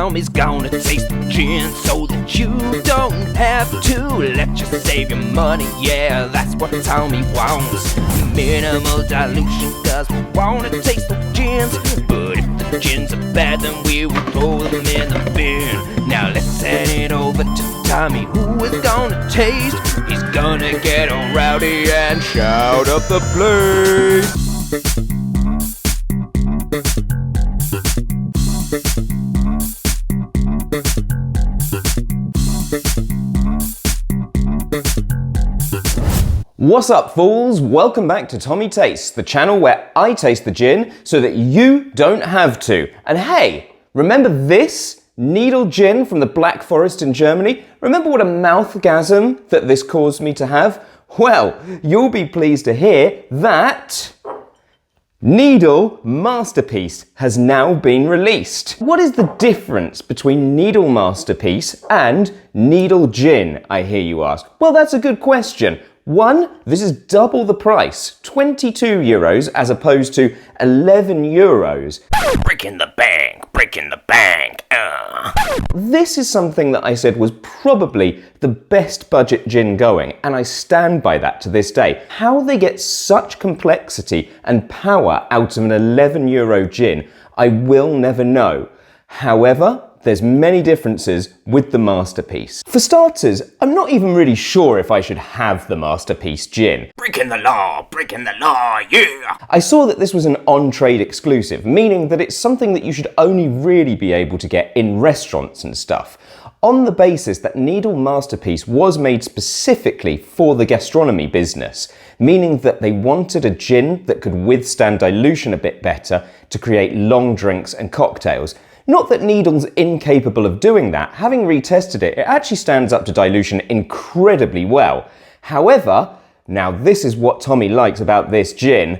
Tommy's gonna taste the gin so that you don't have to. Let you save your money, yeah, that's what Tommy wants. Minimal dilution, cause we wanna taste the gins. But if the gins are bad, then we will throw them in the bin. Now let's hand it over to Tommy, who is gonna taste. He's gonna get all rowdy and shout up the place. What's up, fools? Welcome back to Tommy Tastes, the channel where I taste the gin so that you don't have to. And hey, remember this? Needle gin from the Black Forest in Germany? Remember what a mouthgasm that this caused me to have? Well, you'll be pleased to hear that Needle Masterpiece has now been released. What is the difference between Needle Masterpiece and Needle Gin, I hear you ask? Well, that's a good question. One, this is double the price, €22 as opposed to €11. Breaking the bank, breaking the bank. This is something that I said was probably the best budget gin going, and I stand by that to this day. How they get such complexity and power out of an €11 gin, I will never know. However, there's many differences with the Masterpiece. For starters, I'm not even really sure if I should have the Masterpiece gin. Breaking the law, yeah! I saw that this was an on-trade exclusive, meaning that it's something that you should only really be able to get in restaurants and stuff, on the basis that Needle Masterpiece was made specifically for the gastronomy business, meaning that they wanted a gin that could withstand dilution a bit better to create long drinks and cocktails. Not that Needle's incapable of doing that. Having retested it, it actually stands up to dilution incredibly well. However, now this is what Tommy likes about this gin,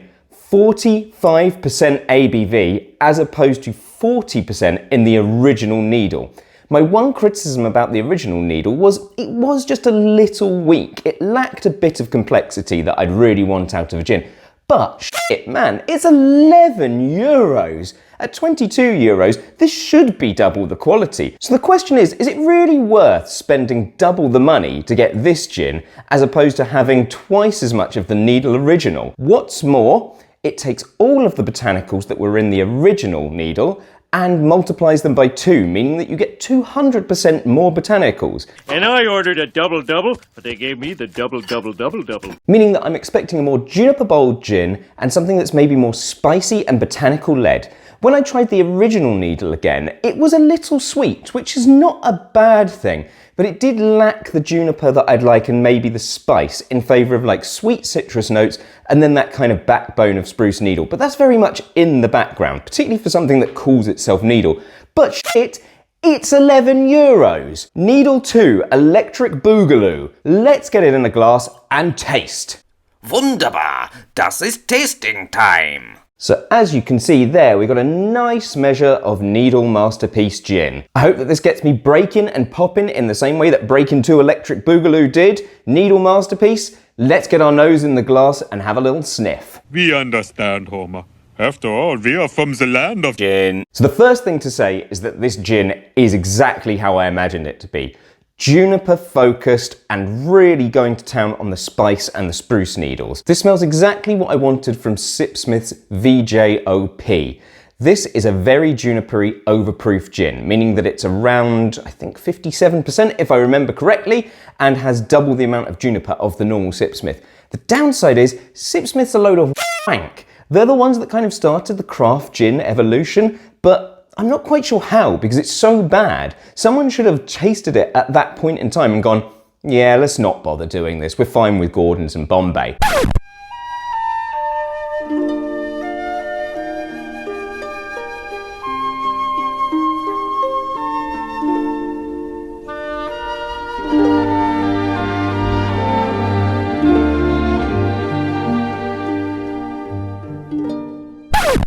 45% ABV as opposed to 40% in the original Needle. My one criticism about the original Needle was it was just a little weak. It lacked a bit of complexity that I'd really want out of a gin. But shit, man, it's €11. At €22, this should be double the quality. So the question is it really worth spending double the money to get this gin as opposed to having twice as much of the Needle original? What's more, it takes all of the botanicals that were in the original Needle and multiplies them by 2, meaning that you get 200% more botanicals. And I ordered a double-double, but they gave me the double-double-double-double. Meaning that I'm expecting a more juniper bold gin and something that's maybe more spicy and botanical-led. When I tried the original Needle again, it was a little sweet, which is not a bad thing, but it did lack the juniper that I'd like and maybe the spice in favour of like sweet citrus notes and then that kind of backbone of spruce Needle. But that's very much in the background, particularly for something that calls itself Needle. But shit, it's €11. Needle 2 Electric Boogaloo. Let's get it in a glass and taste. Wunderbar, das ist tasting time. So as you can see there, we've got a nice measure of Needle Masterpiece gin. I hope that this gets me breaking and popping in the same way that Breaking 2 Electric Boogaloo did. Needle Masterpiece, let's get our nose in the glass and have a little sniff. We understand, Homer. After all, we are from the land of gin. So the first thing to say is that this gin is exactly how I imagined it to be. Juniper focused and really going to town on the spice and the spruce needles. This smells exactly what I wanted from Sipsmith's VJOP. This is a very junipery overproof gin, meaning that it's around, I think 57% if I remember correctly, and has double the amount of juniper of the normal Sipsmith. The downside is Sipsmith's a load of wank. They're the ones that kind of started the craft gin evolution, but I'm not quite sure how, because it's so bad. Someone should have tasted it at that point in time and gone, yeah, let's not bother doing this. We're fine with Gordon's and Bombay.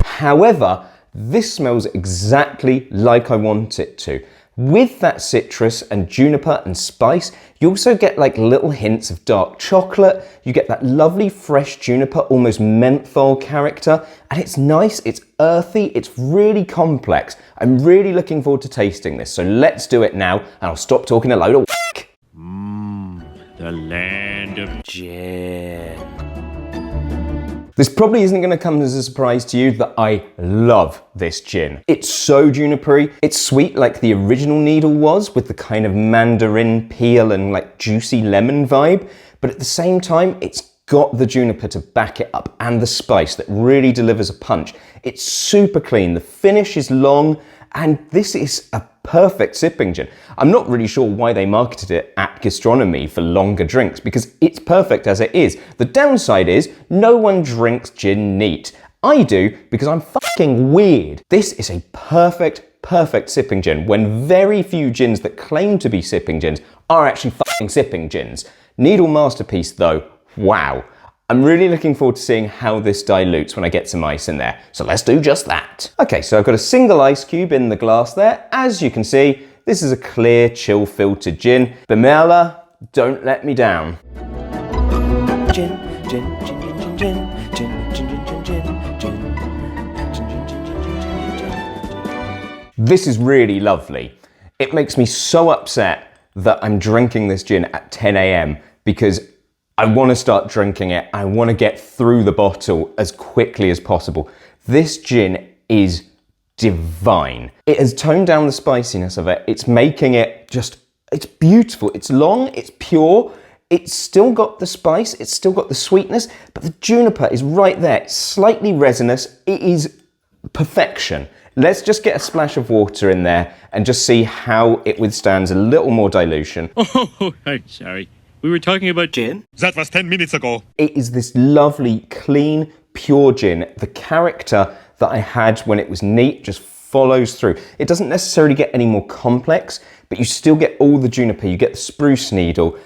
However, this smells exactly like I want it to. With that citrus and juniper and spice, you also get like little hints of dark chocolate. You get that lovely fresh juniper, almost menthol character. And it's nice, it's earthy, it's really complex. I'm really looking forward to tasting this. So let's do it now, and I'll stop talking a load of whack. The land of Gin. This probably isn't going to come as a surprise to you that I love this gin. It's so junipery. It's sweet like the original Needle was, with the kind of mandarin peel and like juicy lemon vibe. But at the same time, it's got the juniper to back it up and the spice that really delivers a punch. It's super clean. The finish is long, and this is a perfect sipping gin. I'm not really sure why they marketed it at gastronomy for longer drinks, because it's perfect as it is. The downside is no one drinks gin neat. I do, because I'm fucking weird. This is a perfect sipping gin, when very few gins that claim to be sipping gins are actually fucking sipping gins. Needle Masterpiece though, wow. I'm really looking forward to seeing how this dilutes when I get some ice in there. So let's do just that. Okay, so I've got a single ice cube in the glass there. As you can see, this is a clear, chill filtered gin. Bimmerle, don't let me down. Gin, gin, gin, gin, gin, gin, gin, gin, gin, gin, gin. This is really lovely. It makes me so upset that I'm drinking this gin at 10 a.m. because I want to start drinking it. I want to get through the bottle as quickly as possible. This gin is divine. It has toned down the spiciness of it. It's making it just, it's beautiful. It's long, it's pure. It's still got the spice, it's still got the sweetness, but the juniper is right there. It's slightly resinous. It is perfection. Let's just get a splash of water in there and just see how it withstands a little more dilution. Oh, I'm sorry. We were talking about Gin? That was 10 minutes ago. It is this lovely, clean, pure gin. The character that I had when it was neat just follows through. It doesn't necessarily get any more complex, but you still get all the juniper. You get the spruce needle.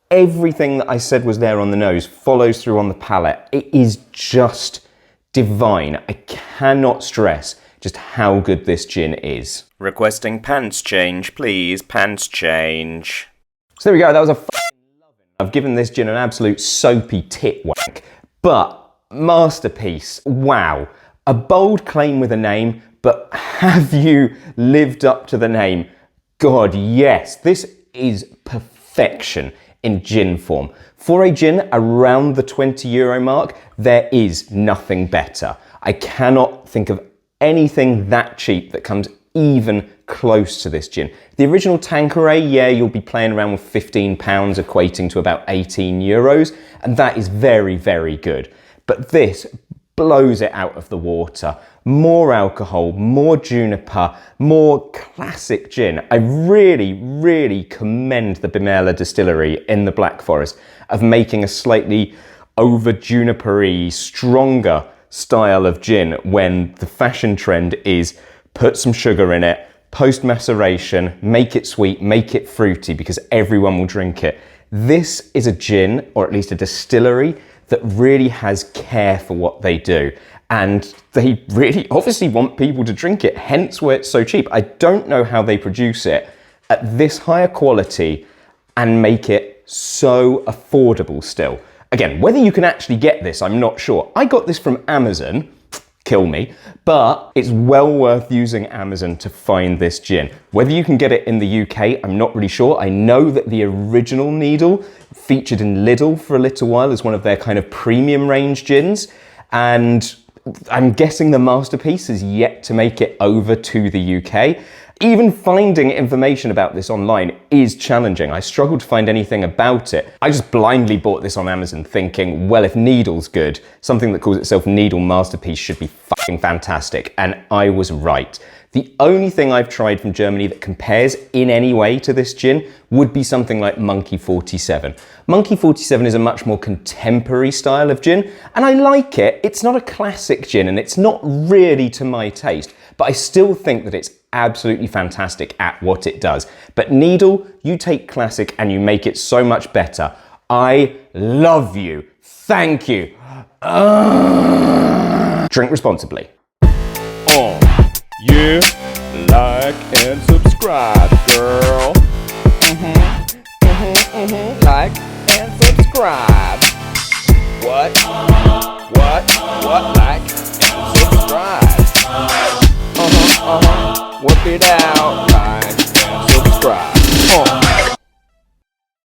Everything that I said was there on the nose follows through on the palate. It is just divine. I cannot stress just how good this gin is. Requesting pants change, please. Pants change. So there we go. That was a I've given this gin an absolute soapy tit whack, but masterpiece. Wow. A bold claim with a name, but have you lived up to the name? God, yes. This is perfection in gin form. For a gin around the €20 mark, there is nothing better. I cannot think of anything that cheap that comes even close to this gin. The original Tanqueray, yeah, you'll be playing around with £15, equating to about €18, and that is very, very good. But this blows it out of the water. More alcohol, more juniper, more classic gin. I really, really commend the Bimmerle distillery in the Black Forest of making a slightly over junipery, stronger style of gin when the fashion trend is put some sugar in it, post maceration, make it sweet, make it fruity, because everyone will drink it. This is a gin, or at least a distillery, that really has care for what they do. And they really obviously want people to drink it, hence why it's so cheap. I don't know how they produce it at this higher quality and make it so affordable still. Again, whether you can actually get this, I'm not sure. I got this from Amazon, kill me, but it's well worth using Amazon to find this gin. Whether you can get it in the UK, I'm not really sure. I know that the original Needle featured in Lidl for a little while as one of their kind of premium range gins, and I'm guessing the Masterpiece is yet to make it over to the UK. Even finding information about this online is challenging. I struggled to find anything about it. I just blindly bought this on Amazon thinking, well, if Needle's good, something that calls itself Needle Masterpiece should be fucking fantastic. And I was right. The only thing I've tried from Germany that compares in any way to this gin would be something like Monkey 47. Monkey 47 is a much more contemporary style of gin, and I like it. It's not a classic gin, and it's not really to my taste, but I still think that it's absolutely fantastic at what it does. But Needle, you take classic and you make it so much better. I love you. Thank you. Drink responsibly. Yeah, like and subscribe. subscribe, girl. Like and subscribe. What? Like and subscribe. Whip it out.